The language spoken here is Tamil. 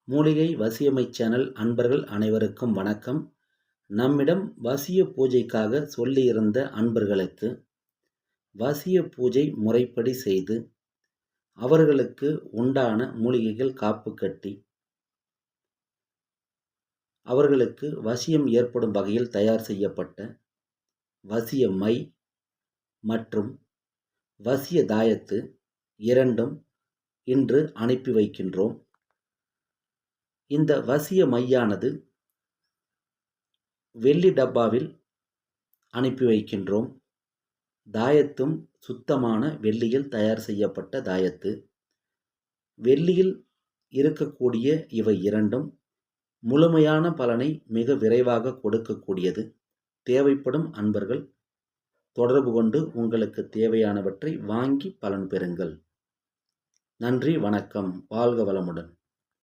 மூலிகை வசியமை சேனல் அன்பர்கள் அனைவருக்கும் வணக்கம். நம்மிடம் வசிய பூஜைக்காக சொல்லியிருந்த அன்பர்களுக்கு வசிய பூஜை முறைப்படி செய்து அவர்களுக்கு உண்டான மூலிகைகள் காப்பு கட்டி அவர்களுக்கு வசியம் ஏற்படும் வகையில் தயார் செய்யப்பட்ட வசிய மை மற்றும் வசிய தாயத்து இரண்டும் இன்று அனுப்பி வைக்கின்றோம். இந்த வசிய மையானது வெள்ளி டப்பாவில் அனுப்பி வைக்கின்றோம். தாயத்தும் சுத்தமான வெள்ளியில் தயார் செய்யப்பட்ட தாயத்து. வெள்ளியில் இருக்கக்கூடிய இவை இரண்டும் முழுமையான பலனை மிக விரைவாக கொடுக்கக்கூடியது. தேவைப்படும் அன்பர்கள் தொடர்பு கொண்டு உங்களுக்கு தேவையானவற்றை வாங்கி பலன் பெறுங்கள். நன்றி, வணக்கம். வாழ்க வளமுடன்.